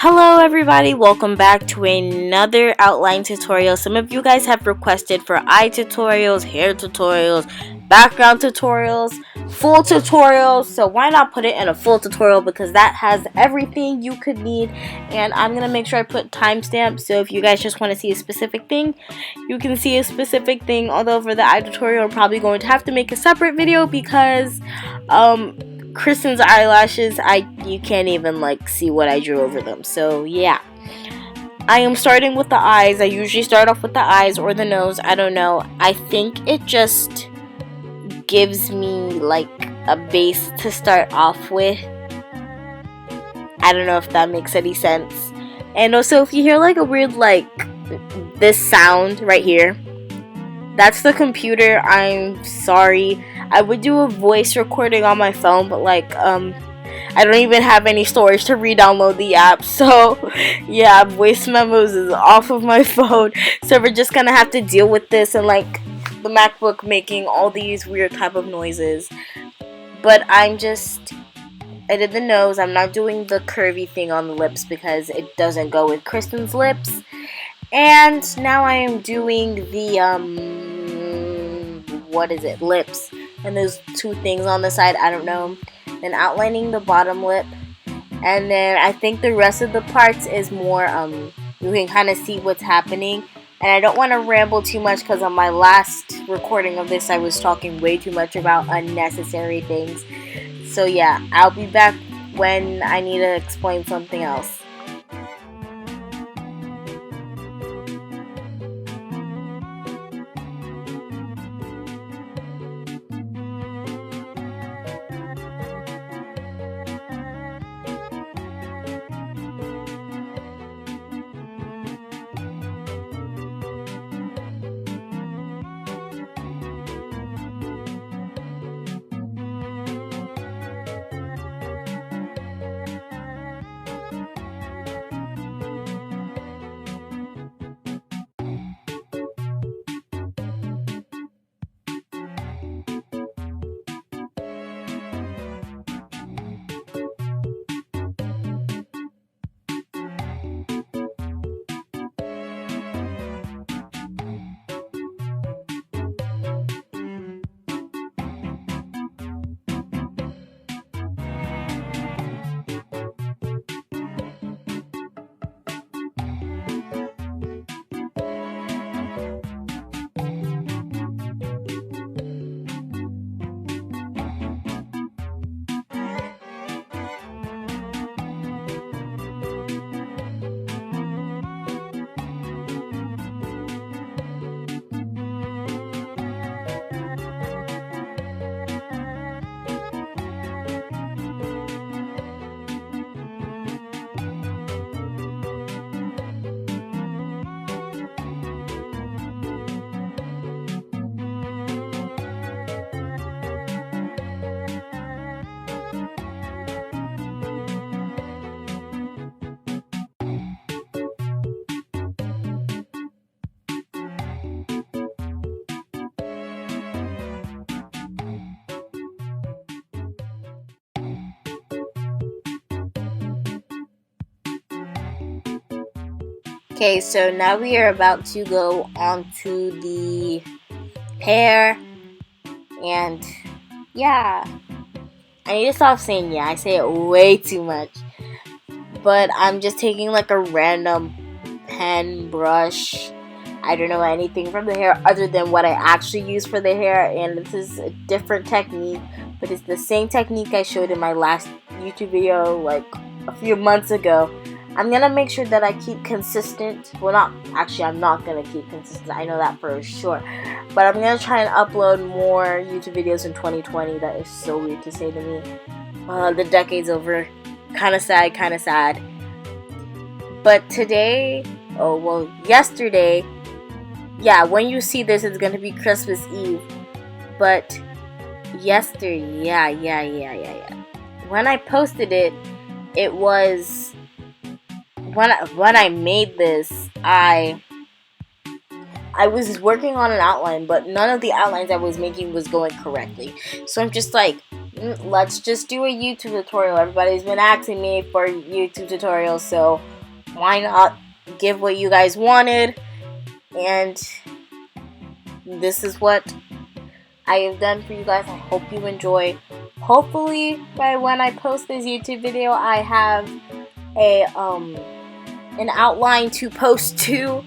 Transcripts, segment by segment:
Hello everybody, welcome back to another outline tutorial. Some of you guys have requested for eye tutorials, hair tutorials, background tutorials, full tutorials, so why not put it in a full tutorial because that has everything you could need. And I'm going to make sure I put timestamps, so if you guys just want to see a specific thing, you can see a specific thing. Although for the eye tutorial, I'm probably going to have to make a separate video because Kristen's eyelashes, you can't even see what I drew over them. So yeah, I am starting with the eyes. I usually start off with the eyes or the nose. I don't know. I think it just gives me a base to start off with. I don't know if that makes any sense. And also, if you hear a weird this sound right here, that's the computer. I'm sorry. I would do a voice recording on my phone, but I don't even have any storage to re-download the app. So yeah, voice memos is off of my phone. So we're just gonna have to deal with this and the MacBook making all these weird type of noises. But I did the nose. I'm not doing the curvy thing on the lips because it doesn't go with Kristen's lips. And now I am doing the lips, and those two things on the side, I don't know. Then outlining the bottom lip, and then I think the rest of the parts is more you can kind of see what's happening. And I don't want to ramble too much because on my last recording of this I was talking way too much about unnecessary things. So yeah, I'll be back when I need to explain something else. Okay, so now we are about to go on to the hair, and yeah, I need to stop saying yeah, I say it way too much, but I'm just taking a random pen brush. I don't know anything from the hair other than what I actually use for the hair, and this is a different technique, but it's the same technique I showed in my last YouTube video a few months ago. I'm gonna make sure that I keep consistent. Well, I'm not gonna keep consistent. I know that for sure. But I'm gonna try and upload more YouTube videos in 2020. That is so weird to say to me. The decade's over. Kinda sad. But today, yesterday, yeah, when you see this, it's gonna be Christmas Eve. But yesterday, yeah. When I posted it, it was... When I made this, I was working on an outline, but none of the outlines I was making was going correctly. So I'm just like, let's just do a YouTube tutorial. Everybody's been asking me for YouTube tutorials, so why not give what you guys wanted? And this is what I have done for you guys. I hope you enjoy. Hopefully by when I post this YouTube video, I have a an outline to post to.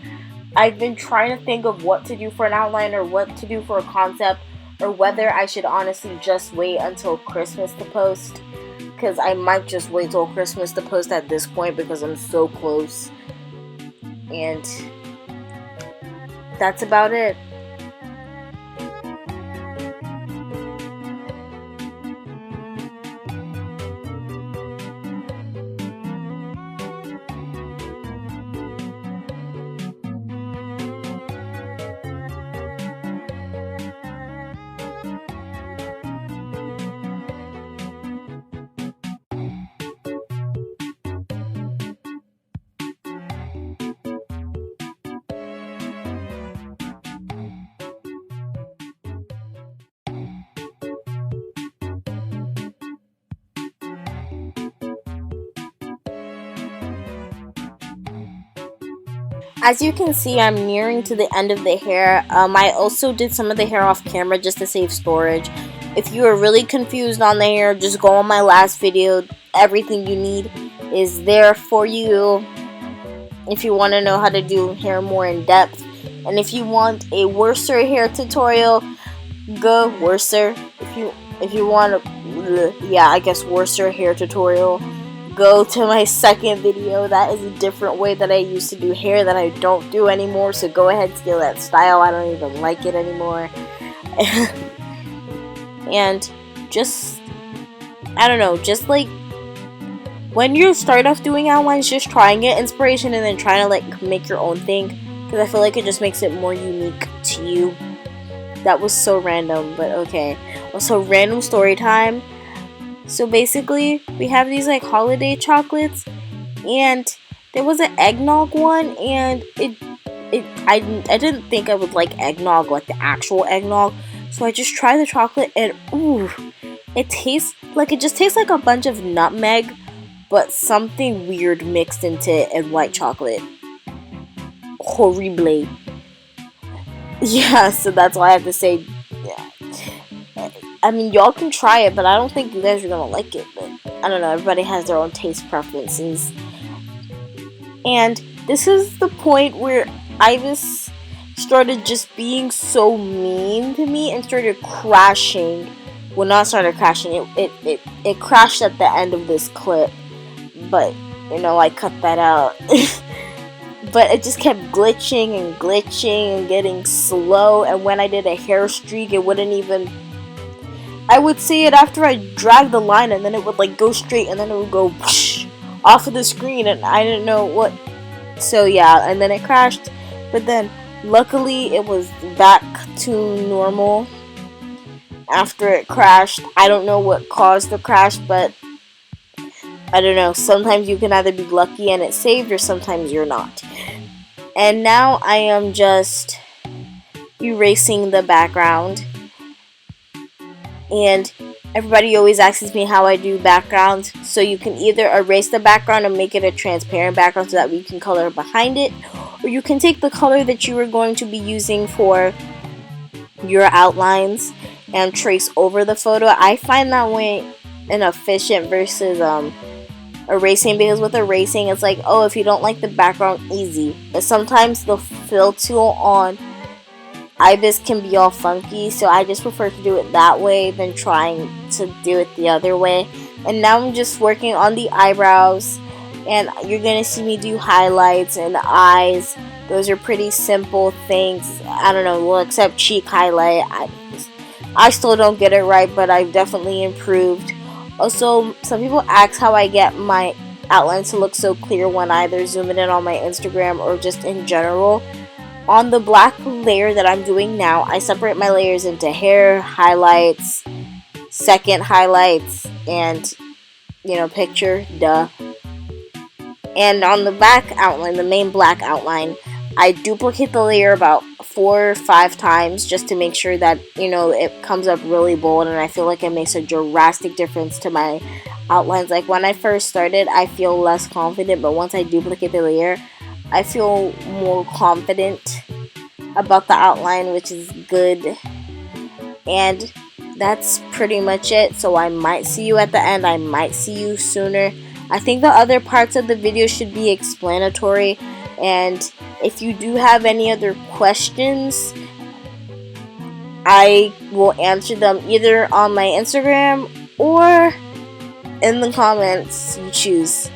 I've been trying to think of what to do for an outline or what to do for a concept, or whether I should honestly just wait until Christmas to post, because I might just wait till Christmas to post at this point because I'm so close. And that's about it. As you can see, I'm nearing to the end of the hair. I also did some of the hair off camera just to save storage. If you are really confused on the hair, just go on my last video. Everything you need is there for you if you want to know how to do hair more in depth. And if you want a worser hair tutorial, go worser. If you want a worser hair tutorial, go to my second video. That is a different way that I used to do hair that I don't do anymore, so go ahead, steal that style. I don't even like it anymore. And just, I don't know, just like when you start off doing outlines, just try and get inspiration and then try to like make your own thing, because I feel like it just makes it more unique to you. That was so random, but okay. Also, random story time. So basically, we have these like holiday chocolates, and there was an eggnog one, and I didn't think I would like eggnog, like the actual eggnog. So I just tried the chocolate, and ooh, it just tastes like a bunch of nutmeg, but something weird mixed into it and white chocolate. Horrible. Yeah, so that's why I have to say, yeah. I mean, y'all can try it, but I don't think you guys are gonna like it. But I don't know, everybody has their own taste preferences. And this is the point where Ibis started just being so mean to me and started crashing. Well, not started crashing, it crashed at the end of this clip. But, you know, I cut that out. But it just kept glitching and getting slow. And when I did a hair streak, it wouldn't even... I would see it after I dragged the line, and then it would like go straight, and then it would go whoosh, off of the screen, and I didn't know what. So yeah, and then it crashed. But then luckily it was back to normal after it crashed. I don't know what caused the crash, but I don't know. Sometimes you can either be lucky and it's saved, or sometimes you're not. And now I am just erasing the background. And everybody always asks me how I do backgrounds. So you can either erase the background and make it a transparent background so that we can color behind it, or you can take the color that you are going to be using for your outlines and trace over the photo. I find that way inefficient versus erasing, because with erasing it's like, oh, if you don't like the background, easy. But sometimes the fill tool on Ibis can be all funky, so I just prefer to do it that way than trying to do it the other way. And now I'm just working on the eyebrows, and you're gonna see me do highlights and eyes. Those are pretty simple things. I don't know, well, except cheek highlight. I still don't get it right, but I've definitely improved. Also, some people ask how I get my outlines to look so clear when I either zoom it in on my Instagram or just in general. On the black layer that I'm doing now, I separate my layers into hair, highlights, second highlights, and, you know, picture, duh. And on the back outline, the main black outline, I duplicate the layer about 4 or 5 times just to make sure that, you know, it comes up really bold, and I feel like it makes a drastic difference to my outlines. Like when I first started, I feel less confident, but once I duplicate the layer, I feel more confident about the outline, which is good. And that's pretty much it. So I might see you at the end, I might see you sooner. I think the other parts of the video should be explanatory, and if you do have any other questions, I will answer them either on my Instagram or in the comments. You choose.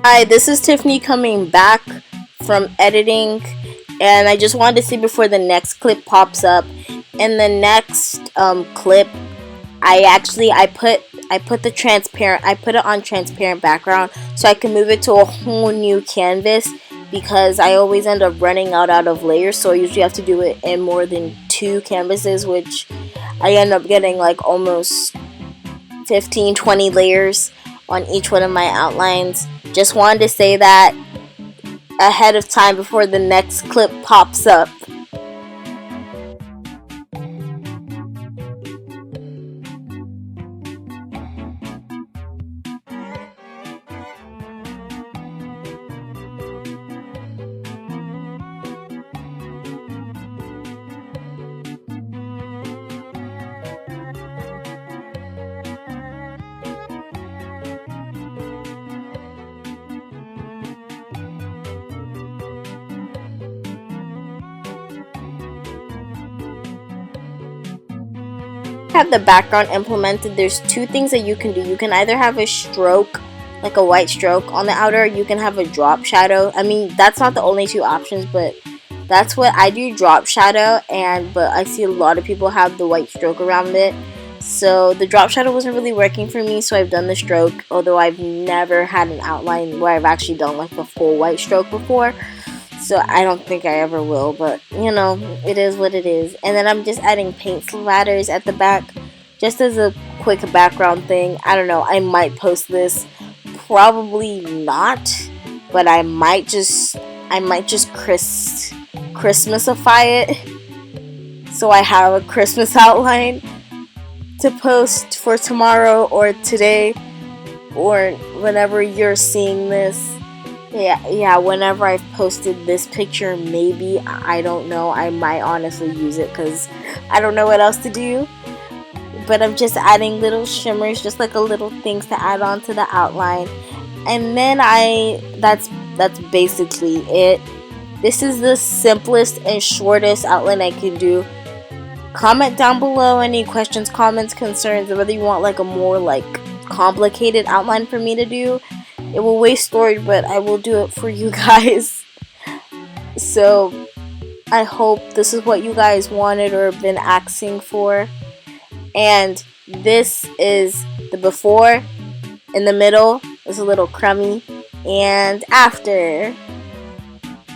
Hi, this is Tiffany coming back from editing, and I just wanted to see before the next clip pops up. In the next clip, I put the transparent, I put it on transparent background so I can move it to a whole new canvas, because I always end up running out of layers, so I usually have to do it in more than 2 canvases, which I end up getting like almost 15-20 layers on each one of my outlines. Just wanted to say that ahead of time before the next clip pops up. Have the background implemented, there's 2 things that you can do. You can either have a stroke, like a white stroke on the outer, you can have a drop shadow. I mean, that's not the only 2 options, but that's what I do, drop shadow, but I see a lot of people have the white stroke around it. So the drop shadow wasn't really working for me, so I've done the stroke, although I've never had an outline where I've actually done like the full white stroke before. So I don't think I ever will, but you know, it is what it is. And then I'm just adding paint splatters at the back just as a quick background thing. I don't know, I might post this, probably not, but I might just Christmasify it, so I have a Christmas outline to post for tomorrow or today, or whenever you're seeing this. Yeah, whenever I've posted this picture, maybe, I don't know, I might honestly use it because I don't know what else to do. But I'm just adding little shimmers, just like a little things to add on to the outline. And then that's basically it. This is the simplest and shortest outline I can do. Comment down below any questions, comments, concerns, whether you want like a more like complicated outline for me to do. It will waste storage, but I will do it for you guys. So I hope this is what you guys wanted or been asking for. And this is the before, in the middle is a little crummy, and after.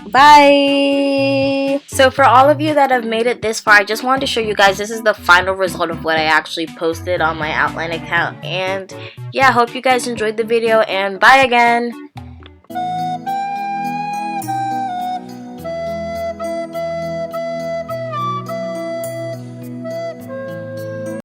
Bye! So for all of you that have made it this far, I just wanted to show you guys this is the final result of what I actually posted on my outline account. And yeah, hope you guys enjoyed the video, and bye again!